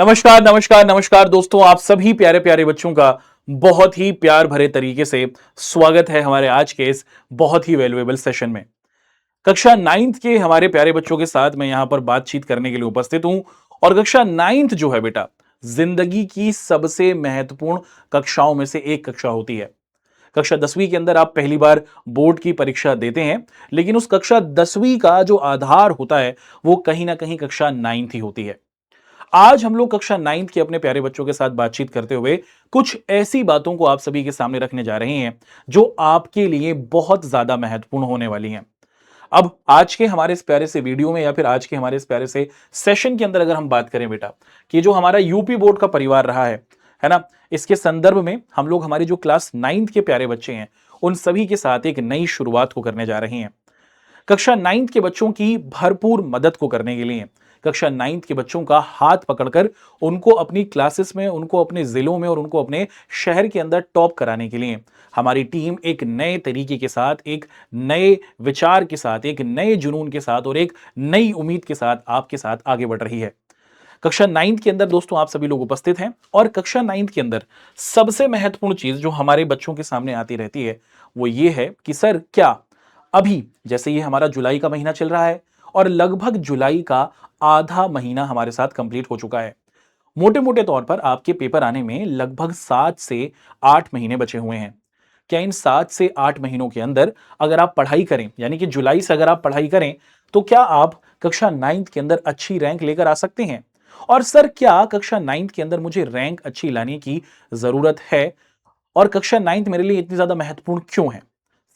नमस्कार नमस्कार नमस्कार दोस्तों, आप सभी प्यारे प्यारे बच्चों का बहुत ही प्यार भरे तरीके से स्वागत है हमारे आज के इस बहुत ही वैल्यूएबल सेशन में। कक्षा 9th के हमारे प्यारे बच्चों के साथ मैं यहां पर बातचीत करने के लिए उपस्थित हूं। और कक्षा 9th जो है बेटा, जिंदगी की सबसे महत्वपूर्ण कक्षाओं में से एक कक्षा होती है। कक्षा 10वीं के अंदर आप पहली बार बोर्ड की परीक्षा देते हैं, लेकिन उस कक्षा 10वीं का जो आधार होता है वो कहीं ना कहीं कक्षा 9th ही होती है। आज हम लोग कक्षा 9th के अपने प्यारे बच्चों के साथ बातचीत करते हुए कुछ ऐसी बातों को आप सभी के सामने रखने जा रहे हैं जो आपके लिए बहुत ज्यादा महत्वपूर्ण होने वाली हैं। अब आज के हमारे इस प्यारे से वीडियो में या फिर आज के हमारे इस प्यारे से सेशन के अंदर अगर हम बात करें बेटा, कि जो हमारा यूपी बोर्ड का परिवार रहा है ना, इसके संदर्भ में हम लोग हमारी जो क्लास 9th के प्यारे बच्चे हैं उन सभी के साथ एक नई शुरुआत को करने जा रहे हैं। कक्षा 9th के बच्चों की भरपूर मदद को करने के लिए, कक्षा 9th के बच्चों का हाथ पकड़कर उनको अपनी क्लासेस में, उनको अपने जिलों में और उनको अपने शहर के अंदर टॉप कराने के लिए हमारी टीम एक नए तरीके के साथ, एक नए विचार के साथ, एक नए जुनून के साथ और एक नई उम्मीद के साथ आपके साथ आगे बढ़ रही है। कक्षा 9th के अंदर दोस्तों आप सभी लोग उपस्थित हैं और कक्षा 9th के अंदर सबसे महत्वपूर्ण चीज जो हमारे बच्चों के सामने आती रहती है वो ये है कि सर क्या अभी, जैसे ये हमारा जुलाई का महीना चल रहा है और लगभग जुलाई का आधा महीना हमारे साथ कंप्लीट हो चुका है। मोटे मोटे तौर पर आपके पेपर आने में लगभग 7 से 8 महीने बचे हुए हैं। क्या इन 7 से 8 महीनों के अंदर अगर आप पढ़ाई करें, यानी कि जुलाई से अगर आप पढ़ाई करें, तो क्या आप कक्षा 9th के अंदर अच्छी रैंक लेकर आ सकते हैं? और सर क्या कक्षा 9th के अंदर मुझे रैंक अच्छी लाने की जरूरत है? और कक्षा 9th मेरे लिए इतनी ज्यादा महत्वपूर्ण क्यों है?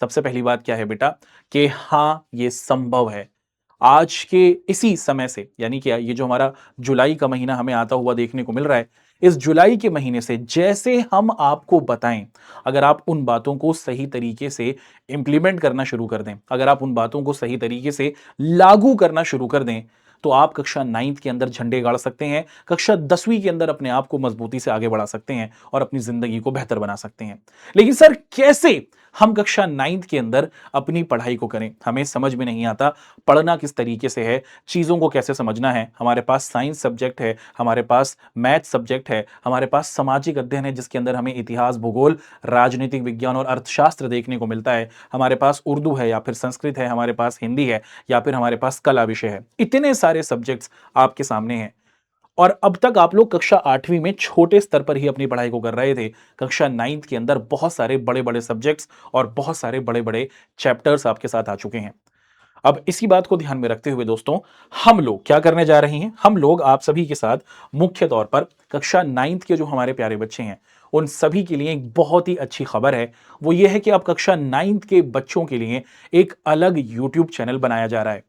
सबसे पहली बात क्या है बेटा, कि हाँ ये संभव है। आज के इसी समय से, यानी कि ये जो हमारा जुलाई का महीना हमें आता हुआ देखने को मिल रहा है, इस जुलाई के महीने से जैसे हम आपको बताएं, अगर आप उन बातों को सही तरीके से इंप्लीमेंट करना शुरू कर दें, अगर आप उन बातों को सही तरीके से लागू करना शुरू कर दें, तो आप कक्षा 9th के अंदर झंडे गाड़ सकते हैं, कक्षा 10वीं के अंदर अपने आप को मजबूती से आगे बढ़ा सकते हैं और अपनी जिंदगी को बेहतर बना सकते हैं। लेकिन सर कैसे हम कक्षा 9th के अंदर अपनी पढ़ाई को करें? हमें समझ में नहीं आता पढ़ना किस तरीके से है, चीजों को कैसे समझना है। हमारे पास साइंस सब्जेक्ट है, हमारे पास मैथ सब्जेक्ट है, हमारे पास सामाजिक अध्ययन है जिसके अंदर हमें इतिहास, भूगोल, राजनीतिक विज्ञान और अर्थशास्त्र देखने को मिलता है, हमारे पास उर्दू है या फिर संस्कृत है, हमारे पास हिंदी है या फिर हमारे पास कला विषय है। इतने सारे सब्जेक्ट्स आपके सामने हैं और अब तक आप लोग कक्षा 8वीं में छोटे स्तर पर ही अपनी पढ़ाई को कर रहे थे। कक्षा 9th के अंदर बहुत सारे बड़े बड़े सब्जेक्ट्स और बहुत सारे बड़े बड़े चैप्टर्स आपके साथ आ चुके हैं। अब इसी बात को ध्यान में रखते हुए दोस्तों, हम लोग क्या करने जा रहे हैं, हम लोग आप सभी के साथ मुख्य तौर पर कक्षा 9th के जो हमारे प्यारे बच्चे हैं उन सभी के लिए एक बहुत ही अच्छी खबर है। वो ये है कि अब कक्षा 9th के बच्चों के लिए एक अलग यूट्यूब चैनल बनाया जा रहा है।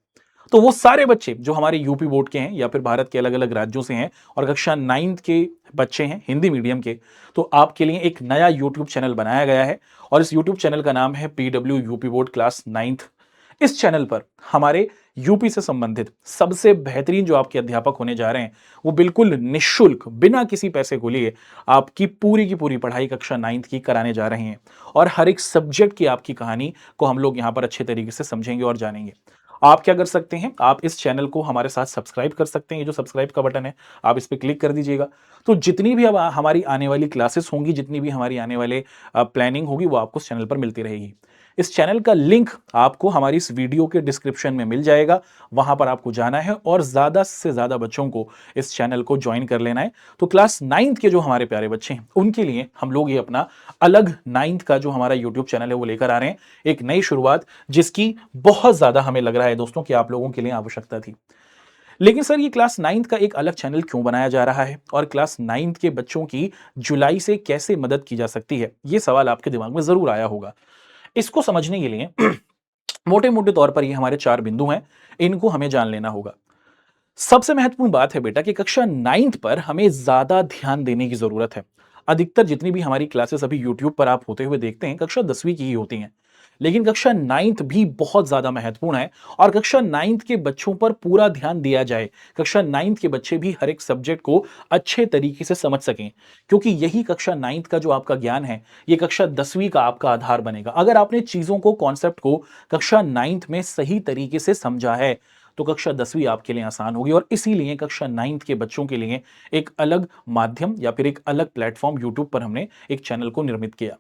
तो वो सारे बच्चे जो हमारे यूपी बोर्ड के हैं या फिर भारत के अलग अलग राज्यों से हैं और कक्षा 9th के बच्चे हैं हिंदी मीडियम के, तो आपके लिए एक नया यूट्यूब चैनल बनाया गया है और इस यूट्यूब चैनल का नाम है PW UP board class 9th। इस चैनल पर हमारे यूपी से संबंधित सबसे बेहतरीन जो आपके अध्यापक होने जा रहे हैं वो बिल्कुल निशुल्क, बिना किसी पैसे को लिए आपकी की पूरी पढ़ाई कक्षा 9th की कराने जा रहे हैं और हर एक सब्जेक्ट की आपकी कहानी को हम लोग यहां पर अच्छे तरीके से समझेंगे और जानेंगे। आप क्या कर सकते हैं, आप इस चैनल को हमारे साथ सब्सक्राइब कर सकते हैं। ये जो सब्सक्राइब का बटन है आप इस पर क्लिक कर दीजिएगा। तो जितनी भी अब हमारी आने वाली क्लासेस होंगी, जितनी भी हमारी आने वाले प्लानिंग होगी, वो आपको इस चैनल पर मिलती रहेगी। इस चैनल का लिंक आपको हमारी इस वीडियो के डिस्क्रिप्शन में मिल जाएगा। वहां पर आपको जाना है और ज्यादा से ज्यादा बच्चों को इस चैनल को ज्वाइन कर लेना है। तो क्लास 9th के जो हमारे प्यारे बच्चे हैं उनके लिए हम लोग ये अपना अलग 9th का जो हमारा यूट्यूब चैनल है वो लेकर आ रहे हैं, एक नई शुरुआत जिसकी बहुत ज्यादा हमें लग रहा है दोस्तों कि आप लोगों के लिए आवश्यकता थी। लेकिन सर ये क्लास 9th का एक अलग चैनल क्यों बनाया जा रहा है और क्लास 9th के बच्चों की जुलाई से कैसे मदद की जा सकती है, ये सवाल आपके दिमाग में जरूर आया होगा। इसको समझने के लिए मोटे मोटे तौर पर ये हमारे 4 बिंदु हैं, इनको हमें जान लेना होगा। सबसे महत्वपूर्ण बात है बेटा कि कक्षा 9th पर हमें ज्यादा ध्यान देने की जरूरत है। अधिकतर जितनी भी हमारी क्लासेस अभी यूट्यूब पर आप होते हुए देखते हैं कक्षा 10वीं की ही होती हैं, लेकिन कक्षा 9th भी बहुत ज्यादा महत्वपूर्ण है और कक्षा 9th के बच्चों पर पूरा ध्यान दिया जाए, कक्षा 9th के बच्चे भी हर एक सब्जेक्ट को अच्छे तरीके से समझ सकें, क्योंकि यही कक्षा 9th का जो आपका ज्ञान है ये कक्षा 10वीं का आपका आधार बनेगा। अगर आपने चीजों को, कॉन्सेप्ट को कक्षा 9th में सही तरीके से समझा है तो कक्षा 10वीं आपके लिए आसान होगी और इसीलिए कक्षा 9th के बच्चों के लिए एक अलग माध्यम या फिर एक अलग प्लेटफॉर्म यूट्यूब पर हमने एक चैनल को निर्मित किया।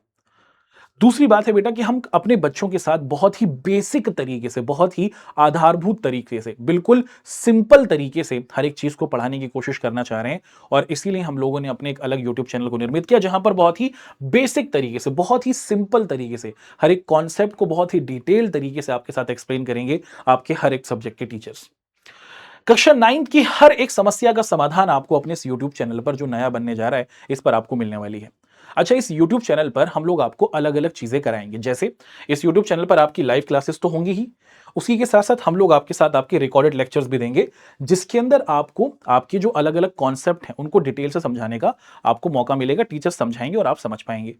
दूसरी बात है बेटा कि हम अपने बच्चों के साथ बहुत ही बेसिक तरीके से, बहुत ही आधारभूत तरीके से, बिल्कुल सिंपल तरीके से हर एक चीज को पढ़ाने की कोशिश करना चाह रहे हैं और इसीलिए हम लोगों ने अपने एक अलग यूट्यूब चैनल को निर्मित किया जहां पर बहुत ही बेसिक तरीके से, बहुत ही सिंपल तरीके से हर एक कॉन्सेप्ट को बहुत ही डिटेल तरीके से आपके साथ एक्सप्लेन करेंगे आपके हर एक सब्जेक्ट के टीचर्स। कक्षा 9th की हर एक समस्या का समाधान आपको अपने इस यूट्यूब चैनल पर जो नया बनने जा रहा है, इस पर आपको मिलने वाली है। अच्छा, इस यूट्यूब चैनल पर हम लोग आपको अलग-अलग चीजें कराएंगे। जैसे इस यूट्यूब चैनल पर आपकी लाइव क्लासेस तो होंगी ही, उसी के साथ-साथ हम लोग आपके साथ आपके रिकॉर्डेड लेक्चर्स भी देंगे, जिसके अंदर आपको आपके जो अलग-अलग कॉन्सेप्ट हैं, उनको डिटेल से समझाने का आपको मौका मिलेगा। टीचर्स समझाएंगे और आप समझ पाएंगे।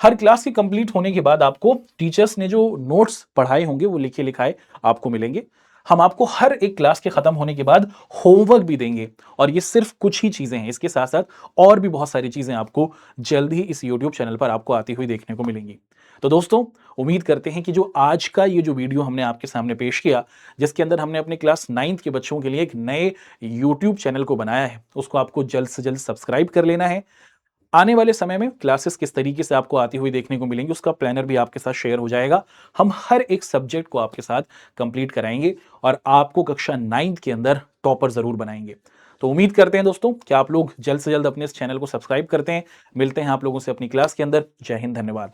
हर क्लास के कंप्लीट होने के बाद आपको टीचर्स ने जो नोट्स पढ़ाए होंगे, वो लिखे लिखाए आपको मिलेंगे। हम आपको हर एक क्लास के खत्म होने के बाद होमवर्क भी देंगे और ये सिर्फ कुछ ही चीजें हैं। इसके साथ साथ और भी बहुत सारी चीजें आपको जल्द ही इस यूट्यूब चैनल पर आपको आती हुई देखने को मिलेंगी। तो दोस्तों, उम्मीद करते हैं कि जो आज का ये जो वीडियो हमने आपके सामने पेश किया, जिसके अंदर हमने अपने क्लास 9th के बच्चों के लिए एक नए यूट्यूब चैनल को बनाया है, उसको आपको जल्द से जल्द सब्सक्राइब कर लेना है। आने वाले समय में क्लासेस किस तरीके से आपको आती हुई देखने को मिलेंगी, उसका प्लानर भी आपके साथ शेयर हो जाएगा। हम हर एक सब्जेक्ट को आपके साथ कंप्लीट कराएंगे और आपको कक्षा 9th के अंदर टॉपर जरूर बनाएंगे। तो उम्मीद करते हैं दोस्तों कि आप लोग जल्द से जल्द अपने इस चैनल को सब्सक्राइब करते हैं। मिलते हैं आप लोगों से अपनी क्लास के अंदर। जय हिंद, धन्यवाद।